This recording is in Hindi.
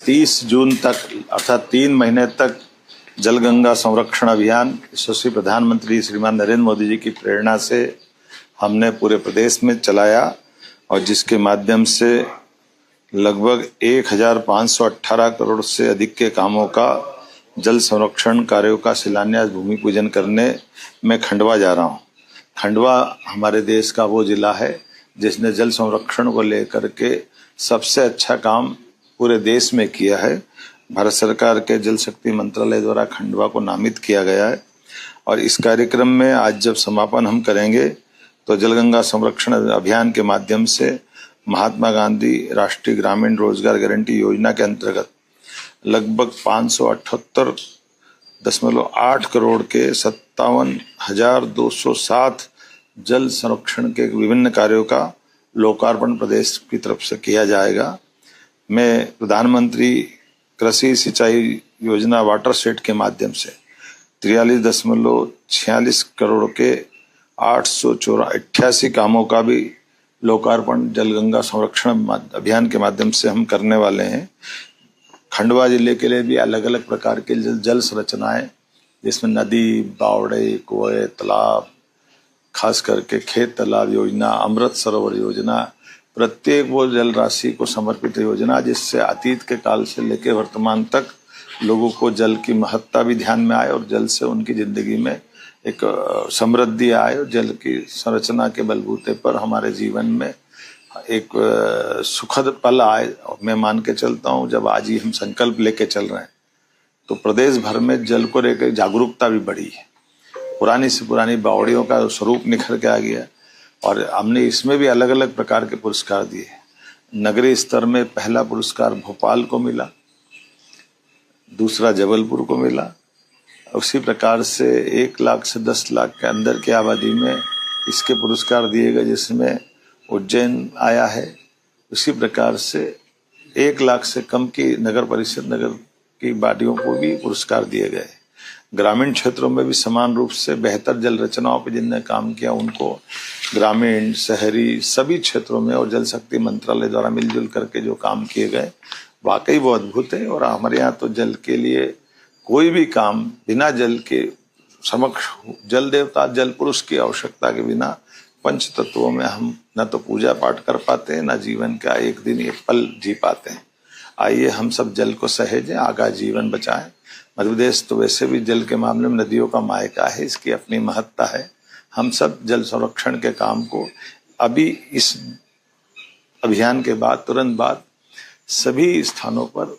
30 जून तक अर्थात 3 महीने तक जल गंगा संरक्षण अभियान यशस्वी प्रधानमंत्री श्रीमान नरेंद्र मोदी जी की प्रेरणा से हमने पूरे प्रदेश में चलाया और जिसके माध्यम से लगभग 1518 करोड़ से अधिक के कामों का जल संरक्षण कार्यों का शिलान्यास भूमि पूजन करने मैं खंडवा जा रहा हूं। खंडवा हमारे देश का वो जिला है जिसने जल संरक्षण को लेकर के सबसे अच्छा काम पूरे देश में किया है। भारत सरकार के जल शक्ति मंत्रालय द्वारा खंडवा को नामित किया गया है और इस कार्यक्रम में आज जब समापन हम करेंगे तो जलगंगा संरक्षण अभियान के माध्यम से महात्मा गांधी राष्ट्रीय ग्रामीण रोजगार गारंटी योजना के अंतर्गत लगभग 578.8 करोड़ के 57,207 जल संरक्षण के विभिन्न कार्यों का लोकार्पण प्रदेश की तरफ से किया जाएगा। मैं प्रधानमंत्री कृषि सिंचाई योजना वाटरशेड के माध्यम से 43.46 करोड़ के 888 कामों का भी लोकार्पण जलगंगा संरक्षण अभियान के माध्यम से हम करने वाले हैं। खंडवा जिले के लिए भी अलग अलग प्रकार के जल संरचनाएं जिसमें नदी, बावड़े, कुएं, तालाब, खास करके खेत तालाब योजना, अमृत सरोवर योजना, प्रत्येक वो जल राशि को समर्पित योजना जिससे अतीत के काल से लेकर वर्तमान तक लोगों को जल की महत्ता भी ध्यान में आए और जल से उनकी जिंदगी में एक समृद्धि आए और जल की संरचना के बलबूते पर हमारे जीवन में एक सुखद पल आए। मैं मान के चलता हूँ जब आज ही हम संकल्प लेके चल रहे हैं तो प्रदेश भर में जल को लेकर जागरूकता भी बढ़ी है। पुरानी से पुरानी बावड़ियों का स्वरूप निखर के आ गया और हमने इसमें भी अलग अलग प्रकार के पुरस्कार दिए। नगरीय स्तर में पहला पुरस्कार भोपाल को मिला, दूसरा जबलपुर को मिला। उसी प्रकार से 1 लाख से 10 लाख के अंदर की आबादी में इसके पुरस्कार दिए गए जिसमें उज्जैन आया है। उसी प्रकार से 1 लाख से कम की नगर परिषद नगर की बाडियों को भी पुरस्कार दिए गए। ग्रामीण क्षेत्रों में भी समान रूप से बेहतर जल रचनाओं पर जिनने काम किया उनको ग्रामीण, शहरी सभी क्षेत्रों में और जल शक्ति मंत्रालय द्वारा मिलजुल करके जो काम किए गए वाकई वो अद्भुत है। और हमारे यहाँ तो जल के लिए कोई भी काम बिना जल के समक्ष जल देवता जल पुरुष की आवश्यकता के बिना पंच तत्वों में हम न तो पूजा पाठ कर पाते हैं न जीवन का एक दिन एक पल जी पाते हैं। आइए हम सब जल को सहेजें, आगा जीवन बचाएं। मध्य प्रदेश तो वैसे भी जल के मामले में नदियों का मायका है, इसकी अपनी महत्ता है। हम सब जल संरक्षण के काम को अभी इस अभियान के बाद तुरंत बाद सभी स्थानों पर